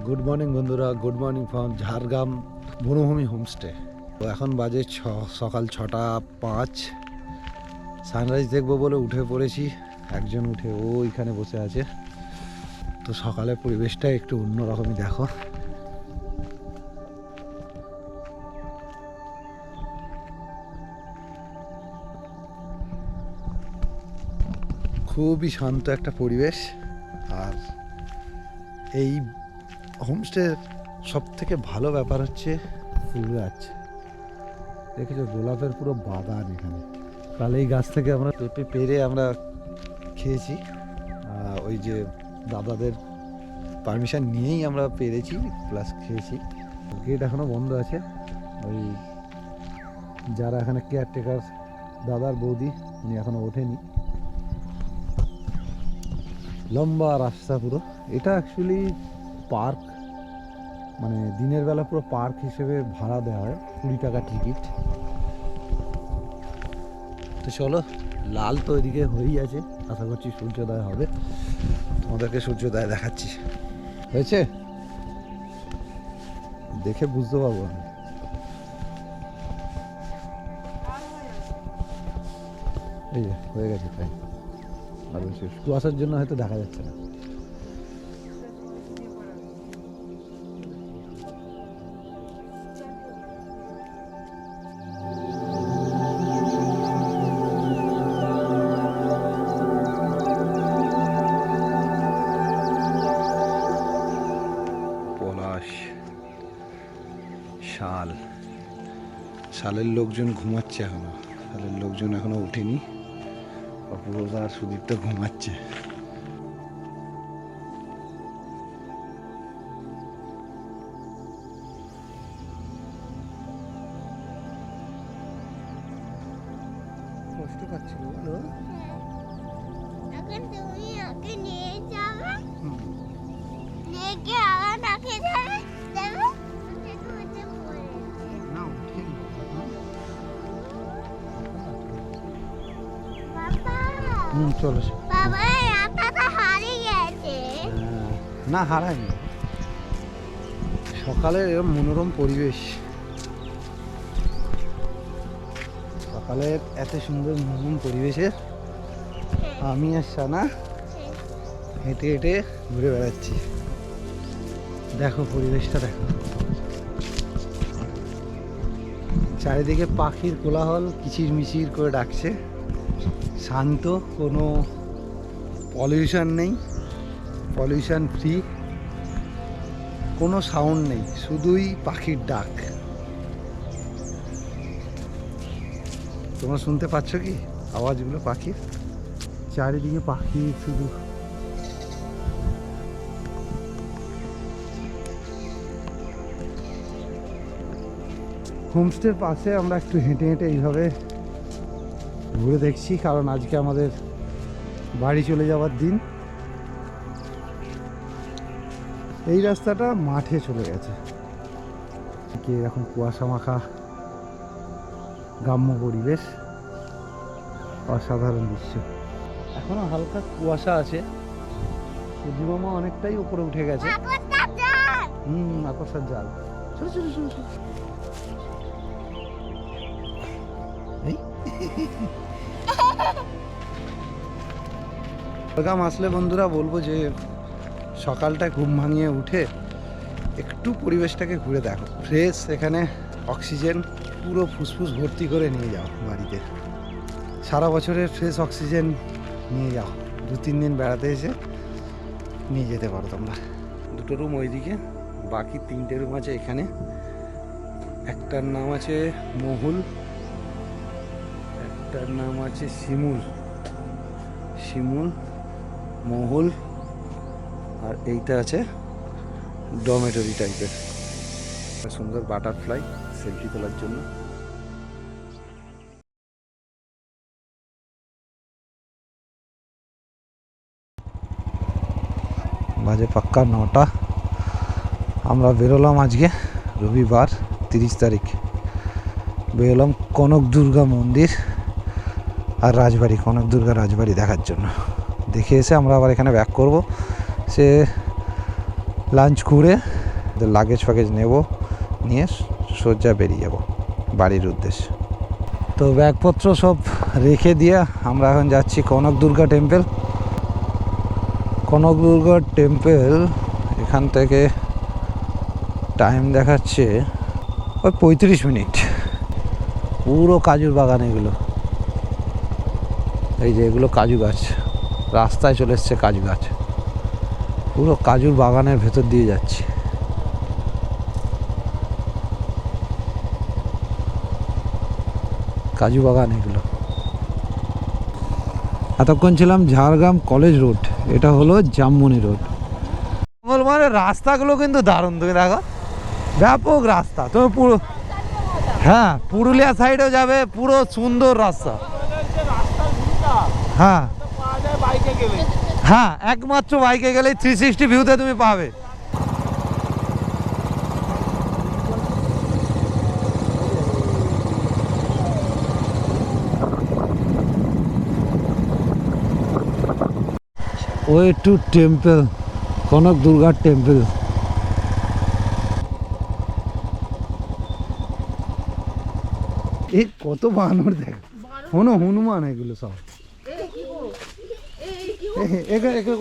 Good morning বন্ধুরা, good morning from Jhargram বনভূমি homestay. তো এখন বাজে সকাল 6:05। সানরাইজ দেখবো বলে উঠে পড়েছি। একজন উঠে ওইখানে বসে আছে। তো সকালের পরিবেশটা একটু অন্যরকমই দেখো। খুবই শান্ত একটা পরিবেশ। আর এই হোমস্টের সব থেকে ভালো ব্যাপার হচ্ছে ফুল গাছ। দেখেছো, গোলাপের পুরো বাগান এখানে। তাহলে এই গাছ থেকে আমরা পেঁপে পেরে আমরা খেয়েছি। ওই যে দাদাদের পারমিশন নিয়েই আমরা পেরেছি, প্লাস খেয়েছি। গেট এখনো বন্ধ আছে। ওই যারা এখানে কেয়ারটেকার দাদার বৌদি, উনি এখনো ওঠেনি। লম্বা রাস্তা পুরো। এটা অ্যাকচুয়ালি পার্ক, মানে দিনের বেলা পুরো পার্ক হিসেবে ভাড়া দেওয়া হয়, 20 টাকা টিকিট। তো চলো, লাল তো এদিকে হয়েই আছে, আশা করছি সূর্যোদয় হবে। তোমাদেরকে সূর্যোদয় দেখাচ্ছি। হয়েছে, দেখে বুঝতে পারবো আমি। এই যে হয়ে গেছে তাই, আর কুয়াশার জন্য হয়তো দেখা যাচ্ছে না। শালের লোকজন ঘুমাচ্ছে এখনো। শালের লোকজন এখনো উঠেনি। অপূর্বদা আর সুদীপ্ত ঘুমাচ্ছে। কষ্ট পাচ্ছিল বলো? এখন তুমি ওকে নিয়ে যাবে, নিয়ে গিয়ে আবার রাখে যাবে, যাবে উঠে পড়েছে। না, উঠেনি। বাবা, চলো। বাবা রাস্তাটা হারিয়ে গেছে। না, হারায়নি। সকালের এরকম মনোরম পরিবেশ, সকালের এত সুন্দর মনোরম পরিবেশে আমি আর সানা হেঁটে হেঁটে ঘুরে বেড়াচ্ছি। দেখো পরিবেশটা দেখো, চারিদিকে পাখির কোলাহল কিচির মিচির করে ডাকছে। শান্ত, কোনো পলিউশন নেই, পলিউশন ফ্রি, কোনো সাউন্ড নেই, শুধুই পাখির ডাক। তোমরা শুনতে পাচ্ছ কি আওয়াজগুলো পাখির? চারিদিকে পাখি শুধু। হোমস্টের পাশে আমরা একটু হেঁটে হেঁটে এইভাবে ঘুরে দেখছি, কারণ আজকে আমাদের বাড়ি চলে যাওয়ার দিন। এই রাস্তাটা মাঠে চলে গেছে। এরকম কুয়াশা মাখা গ্রাম্য পরিবেশ, অসাধারণ দৃশ্য। এখনো হালকা কুয়াশা আছে। সূর্যমামা অনেকটাই উপরে উঠে গেছে। আকর্ষণ জাল। ছোট ছোট ছোট ছোট। ঝাড়গ্রাম আসলে বন্ধুরা বলবো যে সকালটা ঘুম ভাঙিয়ে উঠে একটু পরিবেশটাকে ঘুরে দেখো। ফ্রেশ এখানে অক্সিজেন পুরো ফুসফুস ভর্তি করে নিয়ে যাও বাড়িতে। সারা বছরের ফ্রেশ অক্সিজেন নিয়ে যাও, 2-3 দিন বেড়াতে এসে নিয়ে যেতে পারো তোমরা। 2টো রুম ওইদিকে, বাকি 3টে রুম আছে এখানে। একটার নাম আছে মহুল, একটার নাম আছে শিমুল, মহুল, আর এইটা আছে ডরমেটরি টাইপের। সুন্দর বাটারফ্লাই সেলফি তোলার জন্য। বাজে পাক্কা 9টা। আমরা বেরোলাম আজকে রবিবার 30 তারিখ। বেরোলাম কনক দুর্গা মন্দির আর রাজবাড়ি, কনক দুর্গা রাজবাড়ি দেখার জন্য। দেখে এসে আমরা আবার এখানে ব্যাক করব। সে লাঞ্চ করে লাগেজ ফাগেজ নেব, নিয়ে সোজা বেরিয়ে যাব বাড়ির উদ্দেশ্যে। তো ব্যাগপত্র সব রেখে দিয়ে আমরা এখন যাচ্ছি কনক দুর্গা টেম্পল। কনক দুর্গা টেম্পল এখান থেকে টাইম দেখাচ্ছে ওই 35 মিনিট। পুরো কাজুর বাগান এগুলো, এই যে এগুলো কাজু গাছ, রাস্তায় চলে এসছে কাজু গাছ, পুরো কাজুর বাগানের ভেতর দিয়ে যাচ্ছি। কাজু বাগান এগুলো। এতক্ষণ ছিলাম ঝাড়গ্রাম কলেজ রোড, এটা হলো জামমনি রোড। মানে রাস্তাগুলো কিন্তু দারুণ, তুমি দেখো ব্যাপক রাস্তা। তুমি পুরো, হ্যাঁ পুরুলিয়া সাইডেও যাবে, পুরো সুন্দর রাস্তা। হ্যাঁ হ্যাঁ, একমাত্র বাইকে গেলে 360 ভিউতে তুমি পাবে। Way to temple, Kanak Durga temple. এই কত বানর দেখ, হনুমান এগুলো সব।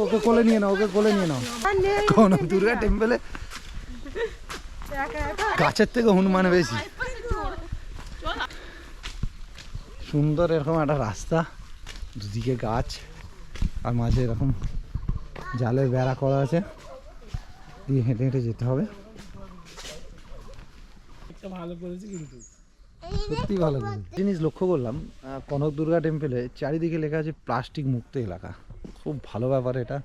ওকে কোলে নিয়ে নাও, ওকে কোলে নিয়ে নাও। কনক দুর্গা টেম্পলে গাছের থেকে হনুমান বেশি সুন্দর। এরকম একটা রাস্তা, দুদিকে গাছ, আর মাঝে এরকম জালের বেড়া করা আছে, দিয়ে হেঁটে হেঁটে যেতে হবে। ভালো করেছে কিন্তু, সত্যি ভালো করেছে। জিনিস লক্ষ্য করলাম কনক দুর্গা টেম্পলে চারিদিকে লেখা আছে প্লাস্টিক মুক্ত এলাকা। খুব ভালো ব্যাপার এটা।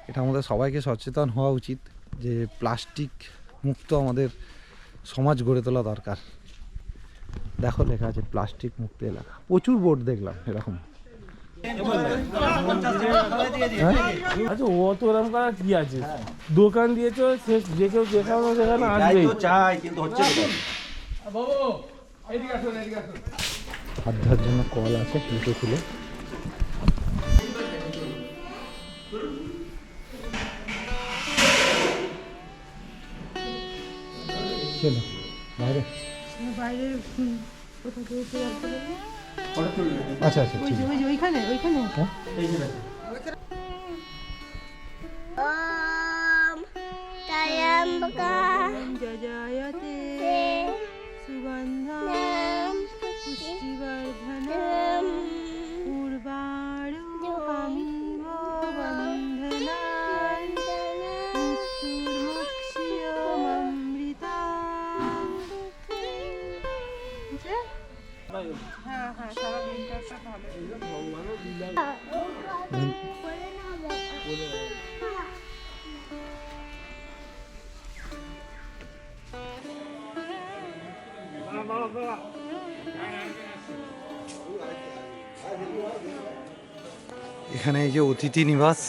এটা আমাদের সবাইকে সচেতন হওয়া উচিত যে প্লাস্টিক মুক্ত আমাদের সমাজ গড়ে তোলা দরকার। দেখো লেখা আছে প্লাস্টিক মুক্ত এলাকা, প্রচুর বোর্ড দেখলাম এরকম। আচ্ছা, ও তো ওরকম করার কি আছে? দোকান দিয়েছো, যে কেউ যেখানে সেখানে আসবে। হাত ধোয়ার জন্য কল আছে, জুতো খুলে। চলো বাইরে। আচ্ছা আচ্ছা, ঠিক আছে। ওইখানে ওম ত্র্যম্বকম জজয়তে সুগন্ধা নাম পুষ্টিবর্ধনম পূর্বাণুকামিব বন্ধনান মৃত্যুর্মুক্ষীয়মৃতাম। হ্যাঁ হ্যাঁ, সারা দিনটা ভালো। এখানে এই যে অতিথি নিবাস,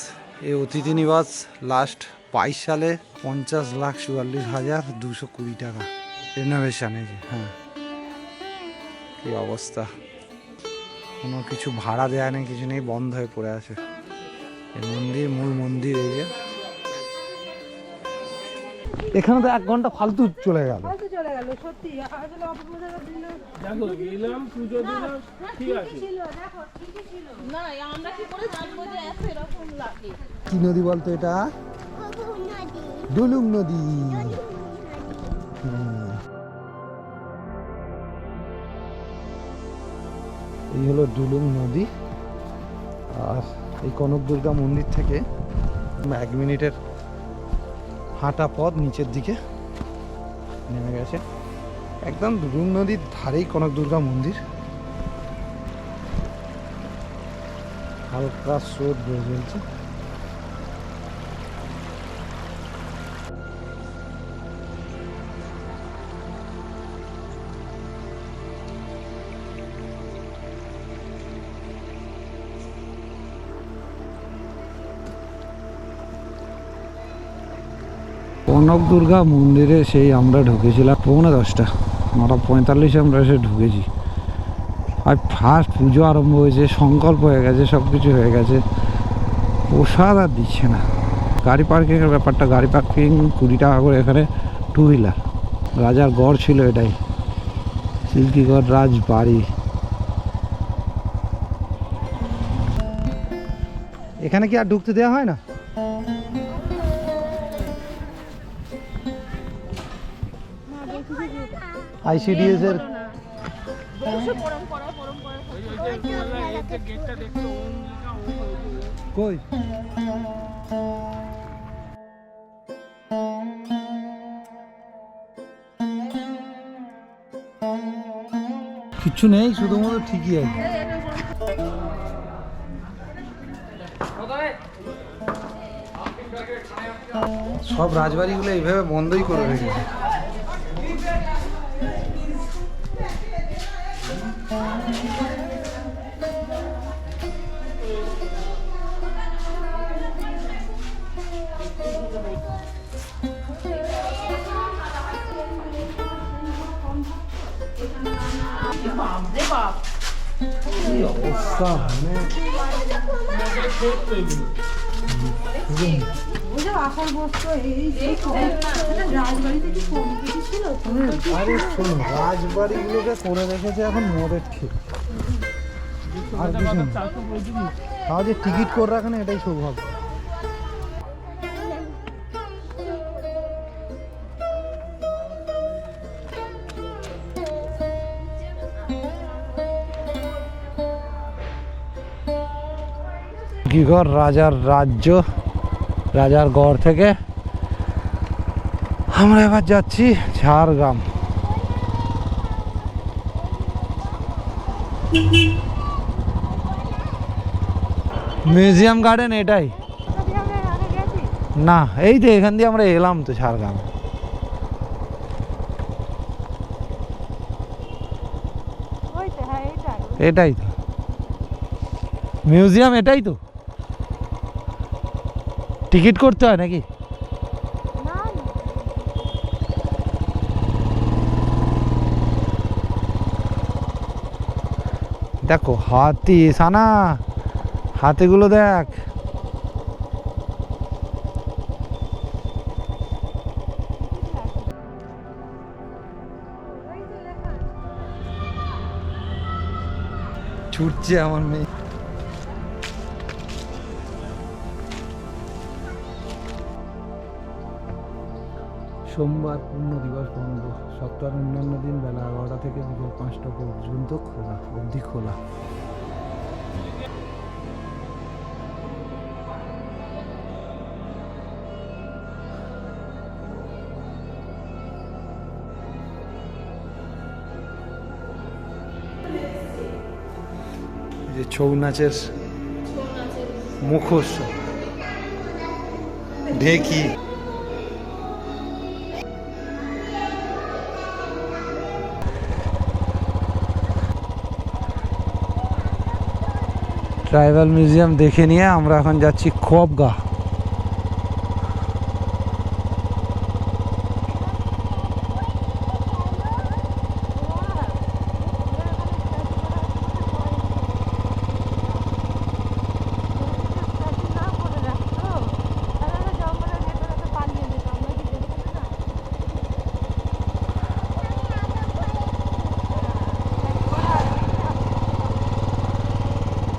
এই অতিথি নিবাস লাস্ট 22 সালে 50,44,220 টাকা রেনোভেশন। এই যে হ্যাঁ, কি অবস্থা, কোনো কিছু ভাড়া দেয়া নেই, কিছু নেই, বন্ধ হয়ে পড়ে আছে। এই মন্দির, মূল মন্দির। এই যে এখানে তো 1 ঘন্টা ফালতু চলে গেল। চলে গেল সত্যি। আসলে অপপ্রচারের জন্য দেখো গেলাম, পুজো দিলাম, ঠিক আছে। ছিল, দেখো ঠিকই ছিল। না, আমরা কি করে জানবো যে এত এরকম লাগে? কি নদী বলতো এটা? নদী ডুলুং নদী। এই হলো ডুলুং নদী। আর এই কনক দুর্গা মন্দির থেকে 1 মিনিটের হাঁটা পথ নিচের দিকে নেমে গেছে। একদম ডুলুং নদীর ধারেই কনক দুর্গা মন্দির। হালকা স্রোত বয়ে চলছে। কনক দুর্গা মন্দিরে সেই আমরা ঢুকেছিলাম 9:45, 9:45 আমরা এসে ঢুকেছি। আর ফার্স্ট পুজো আরম্ভ হয়েছে, সংকল্প হয়ে গেছে, সব কিছু হয়ে গেছে, প্রসাদ আর দিচ্ছে না। গাড়ি পার্কিংয়ের ব্যাপারটা, গাড়ি পার্কিং 20 টাকা করে এখানে, 2 হুইলার। রাজার গড় ছিল এটাই, সিল্কিগড় রাজবাড়ি। এখানে কি আর ঢুকতে দেওয়া হয় না? আইসিডিএস এর কই? কিচ্ছু নেই, শুধুমাত্র ঠিকই আছে। সব রাজবাড়িগুলো এইভাবে বন্ধই করে রেখেছে। কি অবস্থা, মানে আরে শোনো, রাজবাড়িগুলোকে করে রেখেছে এখন মদের খেয়ে, আর কিছু না। তাও যে টিকিট করে রাখে না, এটাই সৌভাগ্য। সিল্কিগড় রাজার রাজ্য, রাজার গড় থেকে আমরা এবার যাচ্ছি ঝাড়গ্রাম। মিউজিয়াম গার্ডেন এটাই না? এই তো এখান দিয়ে আমরা এলাম তো ঝাড়গ্রাম। এটাই তো মিউজিয়াম, এটাই তো। টিকিট করতে হয় নাকি? দেখো হাতি, সানা হাতিগুলো দেখ। ছুটছে আমার মেয়ে। সোমবার পূর্ণ দিবস বন্ধ, সপ্তাহের অন্যান্য দিন বেলা 11টা থেকে বিকেল 5টা পর্যন্ত খোলা। যে ছৌ নাচের মুখোশ, ঢেকি, ট্রাইবাল মিউজিয়াম দেখে নিয়ে আমরা এখন যাচ্ছি খোয়াবগা।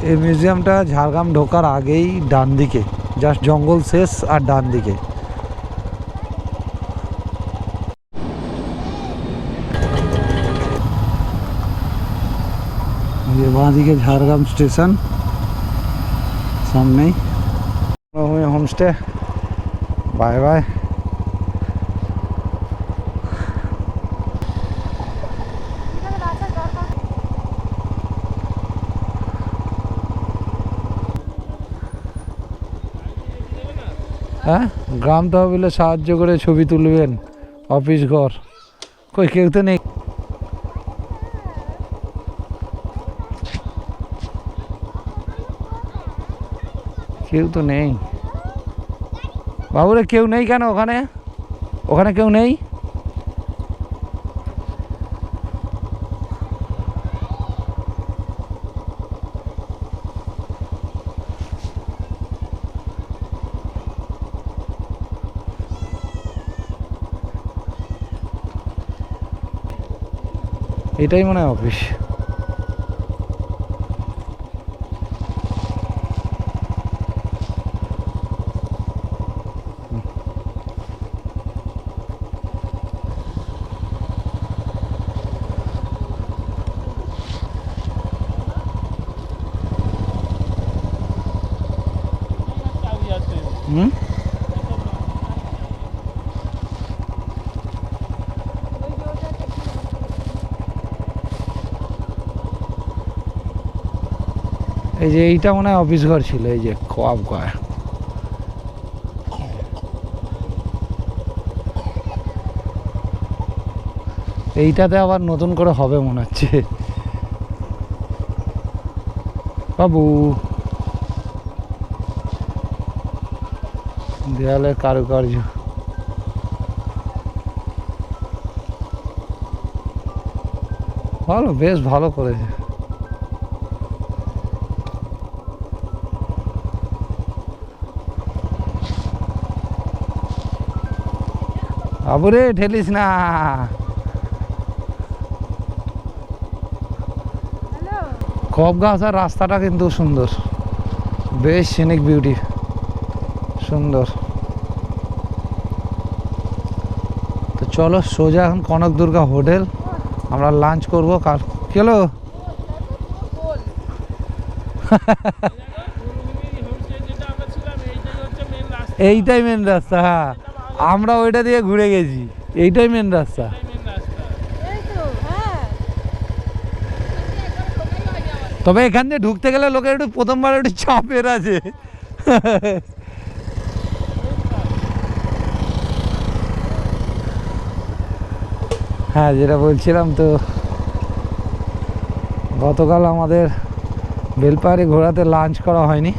এই মিউজিয়ামটা ঝাড়গ্রাম ঢোকার আগেই ডান দিকে, জাস্ট জঙ্গল শেষ আর ডান দিকে। বাঁ দিকে ঝাড়গ্রাম স্টেশন, সামনেই হোমস্টে। Bye bye. হ্যাঁ, গ্রাম তহবিলে সাহায্য করে ছবি তুলবেন, অফিস ঘর। কই কেউ তো নেই, কেউ তো নেই বাবুরে। কেউ নেই কেন ওখানে? ওখানে কেউ নেই? এটাই মনে হয় অফিস। চাবি আছে। হুম, এই যে এইটা মনে হয় অফিস ঘর ছিল, এই যে কোয়াব ঘর। এইটাতে আবার নতুন করে হবে মনে হচ্ছে। বাবু, দেয়ালের কারুকার্য ভালো, বেশ ভালো করেছে। বাবুরে ঠেলিস না। কব গাছ আর রাস্তাটা কিন্তু সুন্দর, বেশ সিনিক বিউটি, সুন্দর। তো চলো সোজা এখন কনক দুর্গা হোটেল, আমরা লাঞ্চ করবো। কার কেলো যেটা আমরা ছিলাম এইটাই হচ্ছে মেন রাস্তা। এইটাই মেন রাস্তা, হ্যাঁ আমরা ওইটা দিয়ে ঘুরে গেছি, এইটাই মেন রাস্তা। মেন রাস্তা। তবে এখান দিয়ে ঢুকতে গেলে লোকের একটু প্রথমবার একটু চাপের আছে। হ্যাঁ যেটা বলছিলাম, তো গতকাল আমাদের বেলপাহাড়ি ঘোরাতে লাঞ্চ করা হয়নি,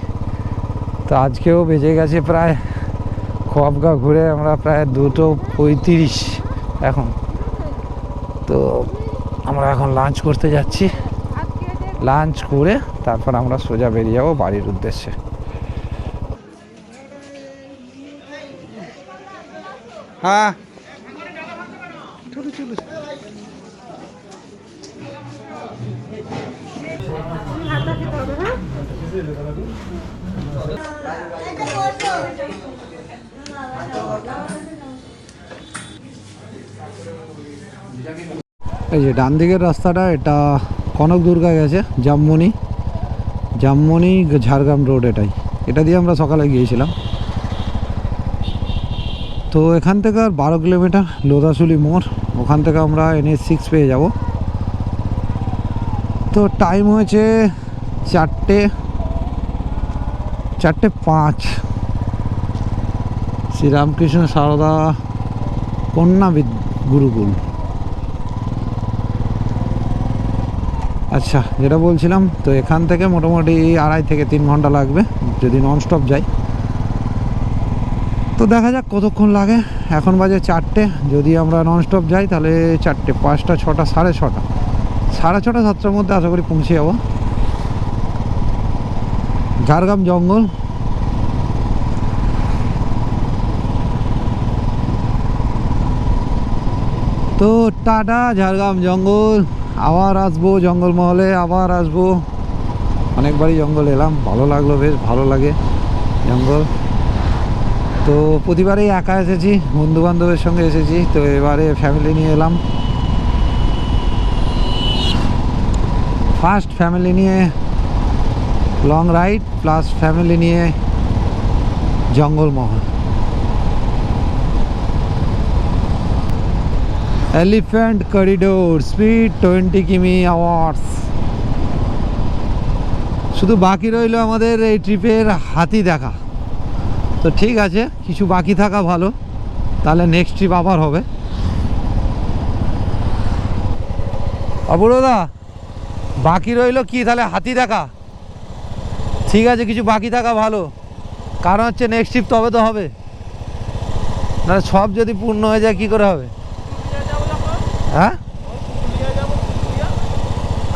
তো আজকেও বেজে গেছে প্রায় খোয়াবগা ঘুরে আমরা প্রায় 2:35 এখন। তো আমরা এখন লাঞ্চ করতে যাচ্ছি, লাঞ্চ করে তারপর আমরা সোজা বেরিয়ে যাবো বাড়ির উদ্দেশ্যে। হ্যাঁ এই যে ডান দিকের রাস্তাটা, এটা কনক দুর্গা গেছে, জামমনি ঝাড়গ্রাম রোড, এটা দিয়ে আমরা সকালে গিয়েছিলাম। তো এখান থেকে আর 12 কিলোমিটার লোধাশুলি মোড়, ওখান থেকে আমরা NH6 পেয়ে যাব। তো টাইম হয়েছে 4:05। শ্রীরামকৃষ্ণ সারদা কন্যা গুরুকুল। আচ্ছা যেটা বলছিলাম, তো এখান থেকে মোটামুটি 2.5 থেকে 3 ঘন্টা লাগবে যদি ননস্টপ যাই। তো দেখা যাক কতক্ষণ লাগে। এখন বাজে 4টে, যদি আমরা ননস্টপ যাই তাহলে 4টে, 5টা, 6টা, 6:30, 6:30, 7টার মধ্যে আশা করি পৌঁছে যাবো। ঝাড়গ্রাম জঙ্গল, তো টাটা ঝাড়গ্রাম জঙ্গল। আবার আসবো জঙ্গলমহলে, আবার আসবো। অনেকবারই জঙ্গল এলাম, ভালো লাগলো, বেশ ভালো লাগে জঙ্গল। তো প্রতিবারেই একা এসেছি, বন্ধু বান্ধবের সঙ্গে এসেছি, তো এবারে ফ্যামিলি নিয়ে এলাম। ফার্স্ট ফ্যামিলি নিয়ে লং রাইড প্লাস ফ্যামিলি নিয়ে জঙ্গলমহল। এলিফ্যান্ট করিডোর, স্পিড 20 কিমি আওয়ার্স। শুধু বাকি রইল আমাদের এই ট্রিপের হাতি দেখা। তো ঠিক আছে, কিছু বাকি থাকা ভালো, তাহলে নেক্সট ট্রিপ আবার হবে। অপূর্বদা বাকি রইল কি তাহলে? হাতি দেখা। ঠিক আছে, কিছু বাকি থাকা ভালো, কারণ হচ্ছে নেক্সট ট্রিপ তবে তো হবে, নাহলে সব যদি পূর্ণ হয়ে যায় কি করে হবে? হ্যাঁ,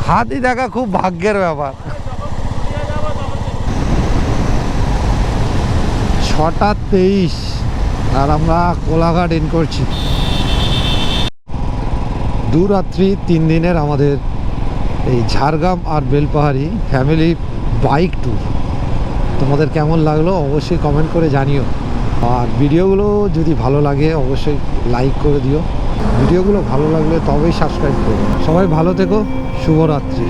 হাতি দেখা খুব ভাগ্যের ব্যাপার। 6:23 আর আমরা কোলাঘাট ইন করছি। দুরাত্রি 3 দিনের আমাদের এই ঝাড়গ্রাম আর বেলপাহাড়ি ফ্যামিলি বাইক ট্যুর। তোমাদের কেমন লাগলো অবশ্যই কমেন্ট করে জানিও। আর ভিডিওগুলো যদি ভালো লাগে অবশ্যই লাইক করে দিও। ভিডিওগুলো ভালো লাগলে তবেই সাবস্ক্রাইব করো। সবাই ভালো থেকো, শুভরাত্রি।